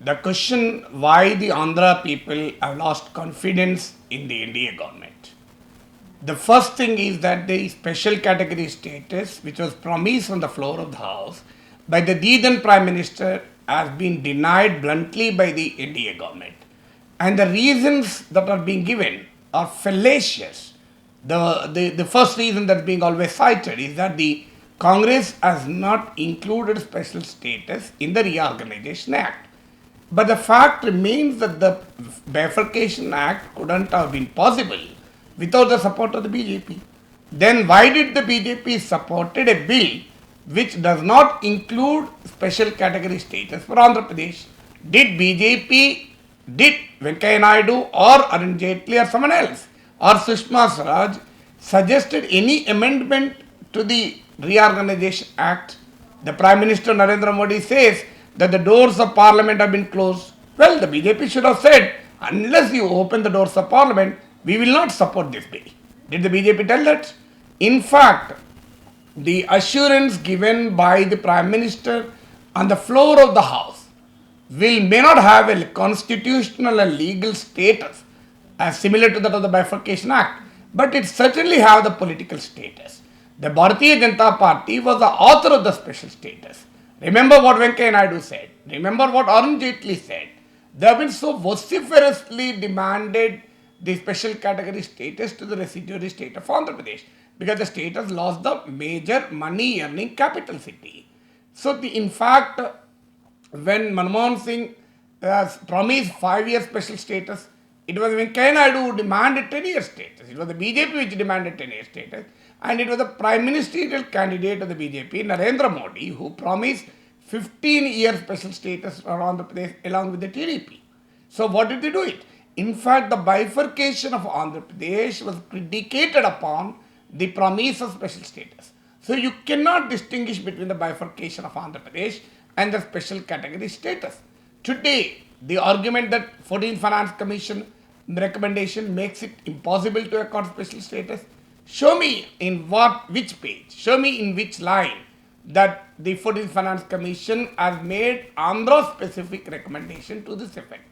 the question why the Andhra people have lost confidence in the NDA government. The first thing is that the special category status, which was promised on the floor of the House by the then Prime Minister, has been denied bluntly by the NDA government. And the reasons that are being given are fallacious. The first reason that's being always cited is that the Congress has not included special status in the Reorganization Act. But the fact remains that the Bifurcation Act couldn't have been possible without the support of the BJP. Then why did the BJP supported a bill which does not include special category status for Andhra Pradesh? Did BJP, did Venkaiah Naidu or Arun Jaitley or someone else or Sushma Swaraj suggested any amendment to the Reorganization Act? The Prime Minister Narendra Modi says that the doors of Parliament have been closed. Well, the BJP should have said, unless you open the doors of Parliament, we will not support this bill. Did the BJP tell that? In fact, the assurance given by the Prime Minister on the floor of the House may not have a constitutional and legal status as similar to that of the Bifurcation Act, but it certainly have the political status. The Bharatiya Janata Party was the author of the special status. Remember what Venkaiah Naidu said. Remember what Arun Jaitley said. They have been so vociferously demanded the special category status to the residuary state of Andhra Pradesh because the state has lost the major money earning capital city. So in fact, when Manmohan Singh promised 5-year special status, it was Venkaiah Naidu who demanded 10-year status. It was the BJP which demanded 10-year status. And it was the Prime Ministerial candidate of the BJP, Narendra Modi, who promised 15-year special status for Andhra Pradesh along with the TDP. So what did they do it? In fact, the bifurcation of Andhra Pradesh was predicated upon the promise of special status. So you cannot distinguish between the bifurcation of Andhra Pradesh and the special category status. Today, the argument that 14th Finance Commission recommendation makes it impossible to accord special status. Show me in which page, show me in which line that the 14th Finance Commission has made Andhra specific recommendation to this effect.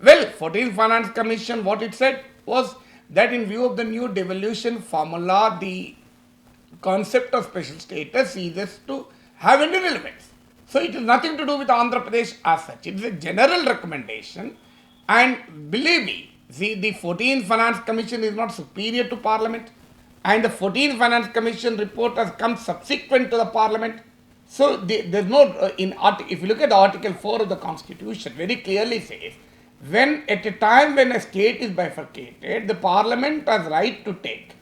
Well, 14th Finance Commission, what it said was that in view of the new devolution formula, the concept of special status ceases to have any relevance. So it has nothing to do with Andhra Pradesh as such. It is a general recommendation, and believe me, see, the 14th Finance Commission is not superior to Parliament, and the 14th Finance Commission report has come subsequent to the Parliament. So there's no, if you look at Article 4 of the Constitution, very clearly says, when at a time when a state is bifurcated, the Parliament has right to take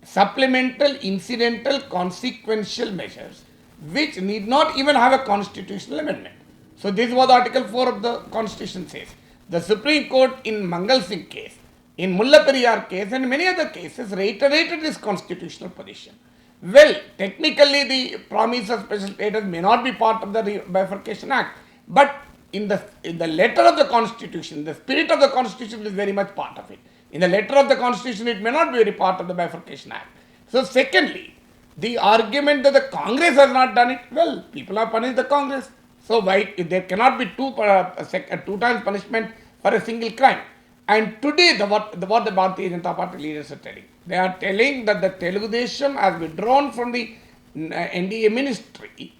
supplemental, incidental, consequential measures which need not even have a constitutional amendment. So this is what Article 4 of the Constitution says. The Supreme Court in Mangal Singh case, in Mulla Periyar case and many other cases reiterated this constitutional position. Well, technically the promise of special status may not be part of the Bifurcation Act, but in the letter of the Constitution, the spirit of the Constitution is very much part of it. In the letter of the Constitution, it may not be very part of the Bifurcation Act. So secondly, the argument that the Congress has not done it, well, people have punished the Congress. So why there cannot be two times punishment for a single crime? And today, what the Bharatiya Janata Party leaders are telling, they are telling that the Telugu Desam has withdrawn from the NDA ministry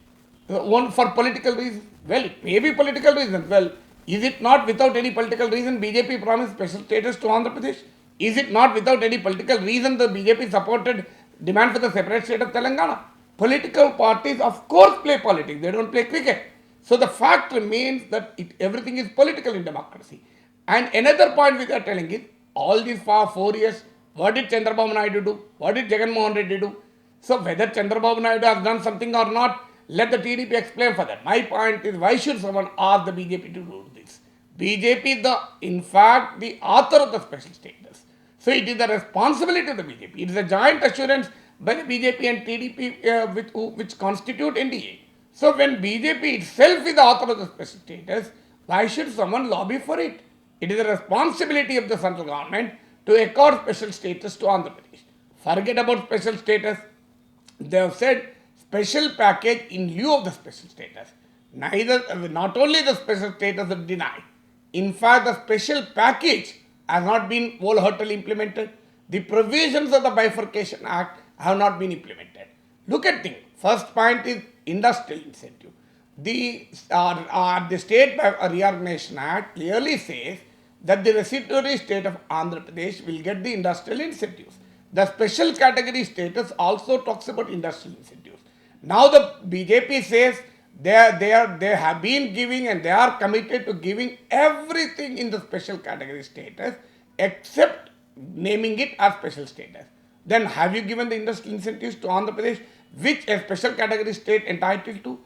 for political reasons. Well, it may be political reasons. Well, is it not without any political reason BJP promised special status to Andhra Pradesh? Is it not without any political reason the BJP supported demand for the separate state of Telangana? Political parties, of course, play politics. They don't play cricket. So the fact remains that everything is political in democracy. And another point we are telling is, all these 4 years, what did Chandrababu Naidu do? What did Jagan Mohan Reddy do? So whether Chandrababu Naidu has done something or not, let the TDP explain for that. My point is, why should someone ask the BJP to do this? BJP is in fact the author of the special status. So it is the responsibility of the BJP. It is a joint assurance by the BJP and TDP which constitute NDA. So when BJP itself is the author of the special status, why should someone lobby for it? It is the responsibility of the central government to accord special status to Andhra Pradesh. Forget about special status. They have said special package in lieu of the special status. not only the special status is denied, in fact, the special package has not been wholeheartedly implemented. The provisions of the Bifurcation Act have not been implemented. Look at things. First point is industrial incentive. The State Reorganization Act clearly says that the residuary state of Andhra Pradesh will get the industrial incentives. The special category status also talks about industrial incentives. Now the BJP says they have been giving and they are committed to giving everything in the special category status except naming it as special status. Then have you given the industrial incentives to Andhra Pradesh, which a special category state entitled to?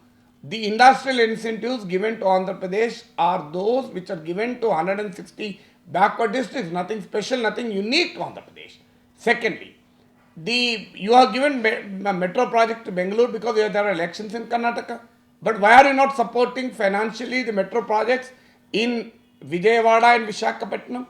The industrial incentives given to Andhra Pradesh are those which are given to 160 backward districts, nothing special, nothing unique to Andhra Pradesh. Secondly, you have given metro project to Bengaluru because there are elections in Karnataka. But why are you not supporting financially the metro projects in Vijayawada and Visakhapatnam?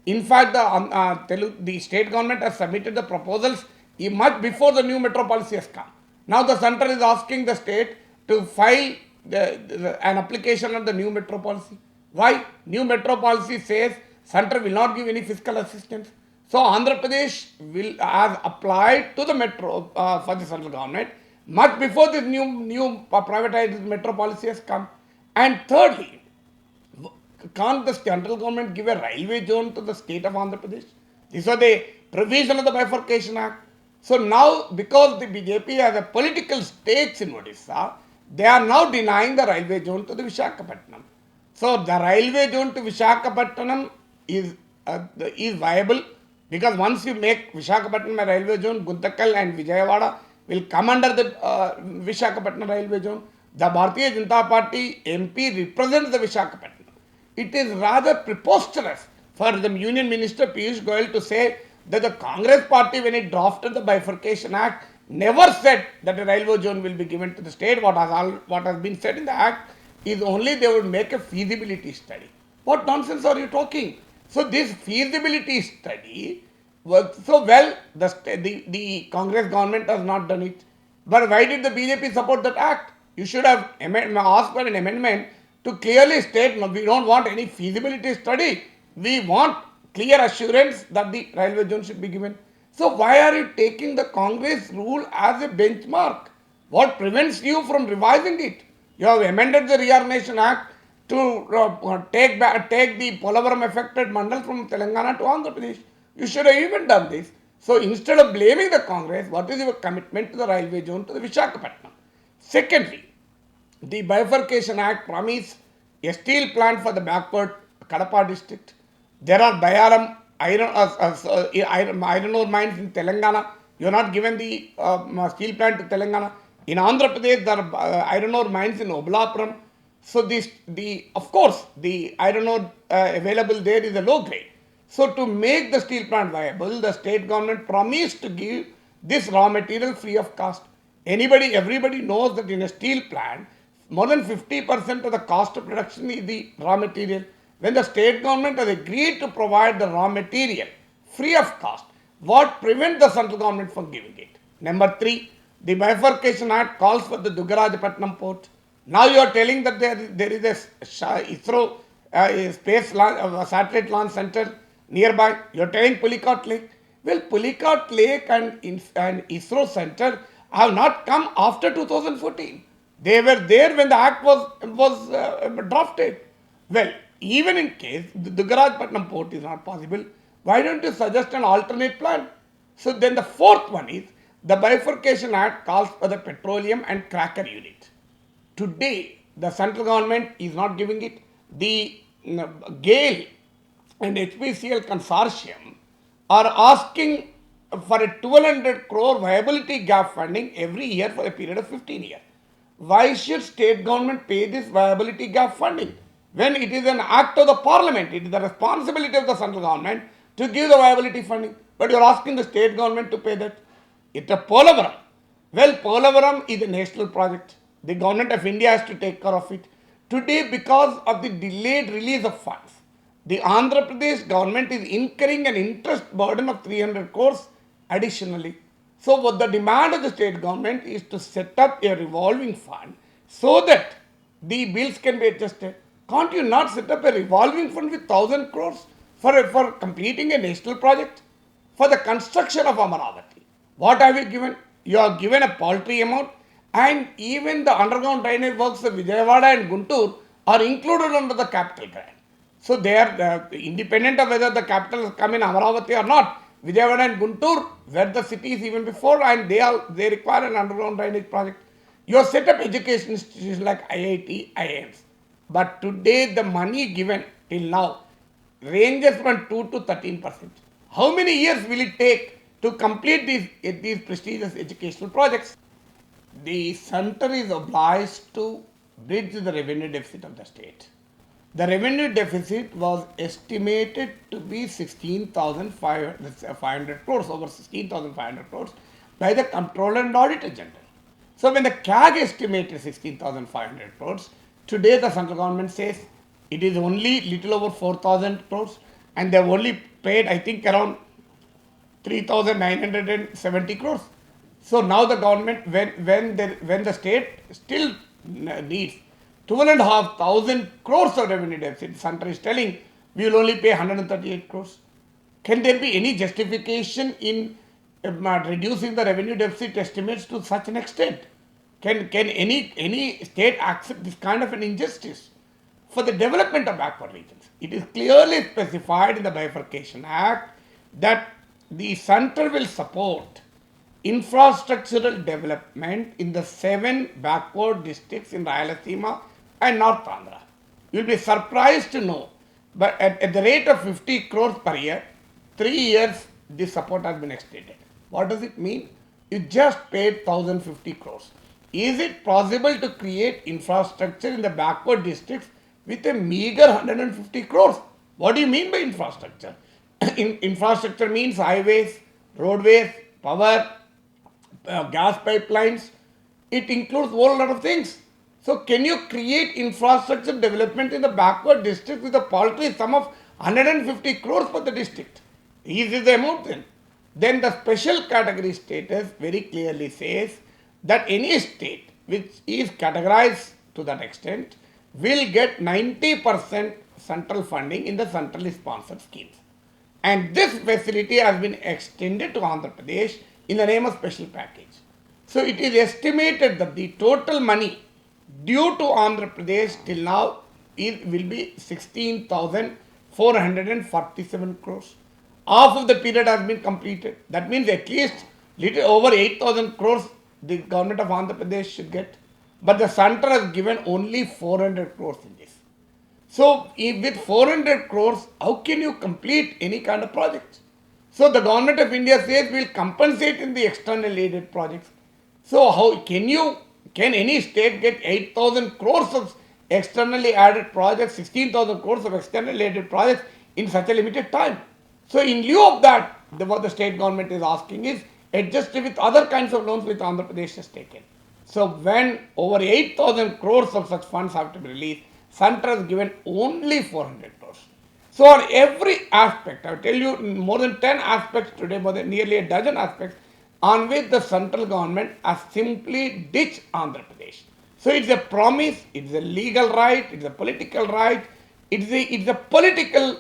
In fact, the state government has submitted the proposals much before the new metro policy has come. Now the center is asking the state to file an application on the new metro policy. Why? New metro policy says center will not give any fiscal assistance. So Andhra Pradesh has applied to the metro for the central government much before this new privatized metro policy has come. And thirdly, can't the central government give a railway zone to the state of Andhra Pradesh? These are the provision of the Bifurcation Act. So now, because the BJP has a political stakes in Odisha, they are now denying the railway zone to the Visakhapatnam. So the railway zone to Visakhapatnam is viable because once you make Visakhapatnam a railway zone, Guntakal and Vijayawada will come under the Visakhapatnam railway zone. The Bharatiya Janata Party MP represents the Visakhapatnam. It is rather preposterous for the Union Minister Piyush Goyal to say that the Congress party, when it drafted the Bifurcation Act, never said that a railway zone will be given to the state. What has been said in the Act is only they would make a feasibility study. What nonsense are you talking? So this feasibility study worked so well, the Congress government has not done it. But why did the BJP support that Act? You should have asked for an amendment to clearly state, no, we don't want any feasibility study. We want clear assurance that the railway zone should be given. So why are you taking the Congress rule as a benchmark? What prevents you from revising it? You have amended the Reorganization Act to take the Polavaram affected mandal from Telangana to Andhra Pradesh. You should have even done this. So instead of blaming the Congress, what is your commitment to the railway zone to the Visakhapatnam? Secondly, the Bifurcation Act promised a steel plant for the backward Kadapa district. There are Bayaram iron ore mines in Telangana. You are not given the steel plant to Telangana. In Andhra Pradesh, there are iron ore mines in Oblapuram. So of course, the iron ore available there is a low grade. So to make the steel plant viable, the state government promised to give this raw material free of cost. Everybody knows that in a steel plant, more than 50% of the cost of production is the raw material. When the state government has agreed to provide the raw material free of cost, what prevents the central government from giving it? Number 3, the Bifurcation Act calls for the Dugarajapatnam port. Now you are telling that there is a ISRO space satellite launch center nearby. You are telling Pulicat Lake. Well, Pulicat Lake and ISRO center have not come after 2014. They were there when the act was drafted. Well, even in case the Dugarajapatnam port is not possible, why don't you suggest an alternate plan? So then the fourth one is the Bifurcation Act calls for the petroleum and cracker unit. Today, the central government is not giving it. The GAIL and HPCL consortium are asking for a 1200 crore viability gap funding every year for a period of 15 years. Why should state government pay this viability gap funding? When it is an act of the parliament, it is the responsibility of the central government to give the viability funding. But you are asking the state government to pay that. It's a Polavaram. Well, Polavaram is a national project. The government of India has to take care of it. Today, because of the delayed release of funds, the Andhra Pradesh government is incurring an interest burden of 300 crores additionally. So what the demand of the state government is to set up a revolving fund so that the bills can be adjusted. Can't you not set up a revolving fund with 1,000 crores for completing a national project? For the construction of Amaravati. What have you given? You have given a paltry amount, and even the underground drainage works of Vijayawada and Guntur are included under the capital grant. So they are independent of whether the capital has come in Amaravati or not. Vijayawada and Guntur were the cities even before, and they require an underground drainage project. You have set up education institutions like IIT, IIMs. But today the money given till now ranges from 2 to 13%. How many years will it take to complete these prestigious educational projects? The center is obliged to bridge the revenue deficit of the state. The revenue deficit was estimated to be 16,500 crores, over 16,500 crores by the Comptroller and Auditor General. So when the CAG estimated 16,500 crores, today the central government says it is only little over 4,000 crores, and they have only paid, I think, around 3,970 crores. So now the government, when the state still needs 12,500 crores of revenue deficit, the center is telling we will only pay 138 crores. Can there be any justification in reducing the revenue deficit estimates to such an extent? Can any state accept this kind of an injustice? For the development of backward regions, it is clearly specified in the Bifurcation Act that the center will support infrastructural development in the 7 backward districts in Rayalaseema and North Andhra. You will be surprised to know, but at the rate of 50 crores per year, 3 years this support has been extended. What does it mean? You just paid 1,050 crores. Is it possible to create infrastructure in the backward districts with a meager 150 crores? What do you mean by infrastructure? Infrastructure means highways, roadways, power, gas pipelines. It includes a whole lot of things. So can you create infrastructure development in the backward district with a paltry sum of 150 crores for the district? Is this the amount then? Then the special category status very clearly says that any state which is categorized to that extent will get 90% central funding in the centrally sponsored schemes. And this facility has been extended to Andhra Pradesh in the name of special package. So it is estimated that the total money due to Andhra Pradesh till now will be 16,447 crores. Half of the period has been completed. That means at least little over 8,000 crores the government of Andhra Pradesh should get. But the center has given only 400 crores in this. So with 400 crores, how can you complete any kind of project? So the government of India says we will compensate in the external aided projects. So how can any state get 8,000 crores of externally added projects, 16,000 crores of externally aided projects in such a limited time? So in lieu of that, what the state government is asking is adjust it with other kinds of loans which Andhra Pradesh has taken. So when over 8,000 crores of such funds have to be released, center has given only 400 crores. So on every aspect, I will tell you more than 10 aspects today, nearly a dozen aspects on which the central government has simply ditched Andhra Pradesh. So it's a promise, it's a legal right, it's a political right, it's a political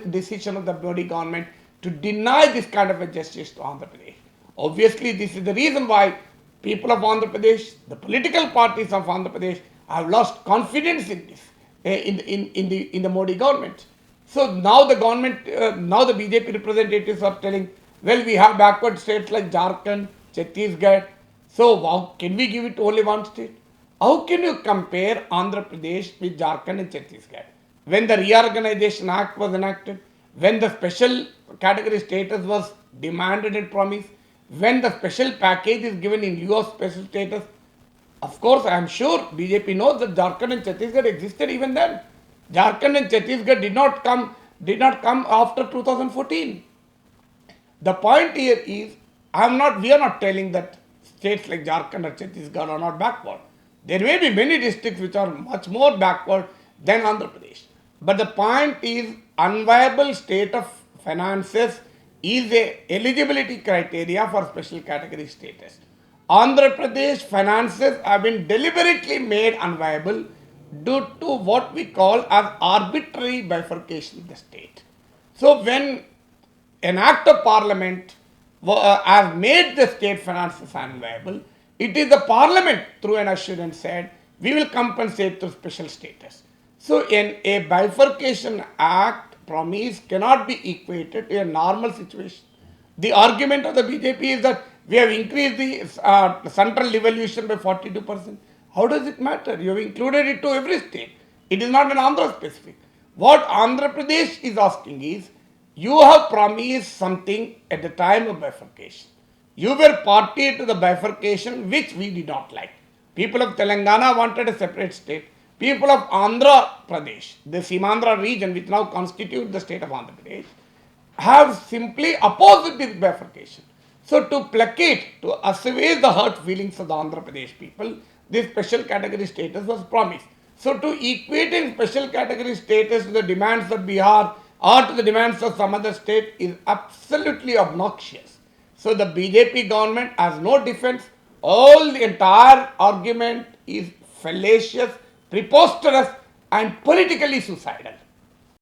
decision of the Modi government to deny this kind of a justice to Andhra Pradesh. Obviously, this is the reason why people of Andhra Pradesh, the political parties of Andhra Pradesh have lost confidence in this, in the Modi government. So now the government, now the BJP representatives are telling, well, we have backward states like Jharkhand, Chhattisgarh. So how can we give it to only one state? How can you compare Andhra Pradesh with Jharkhand and Chhattisgarh? When the Reorganization Act was enacted, when the special category status was demanded and promised, when the special package is given in lieu of special status, of course, I am sure BJP knows that Jharkhand and Chhattisgarh existed even then. Jharkhand and Chhattisgarh did not come after 2014. The point here is, we are not telling that states like Jharkhand or Chhattisgarh are not backward. There may be many districts which are much more backward than Andhra Pradesh. But the point is, unviable state of finances is a eligibility criteria for special category status. Andhra Pradesh finances have been deliberately made unviable due to what we call as arbitrary bifurcation of the state. So when an act of parliament has made the state finances unviable, it is the parliament through an assurance said, we will compensate through special status. So in a bifurcation act promise cannot be equated to a normal situation. The argument of the BJP is that we have increased the central devolution by 42%. How does it matter? You have included it to every state. It is not an Andhra specific. What Andhra Pradesh is asking is, you have promised something at the time of bifurcation. You were party to the bifurcation which we did not like. People of Telangana wanted a separate state. People of Andhra Pradesh, the Simandhra region which now constitutes the state of Andhra Pradesh, have simply opposed this bifurcation. So to placate, to assuage the hurt feelings of the Andhra Pradesh people, this special category status was promised. So to equating special category status to the demands of Bihar or to the demands of some other state is absolutely obnoxious. So the BJP government has no defense. All the entire argument is fallacious, preposterous and politically suicidal.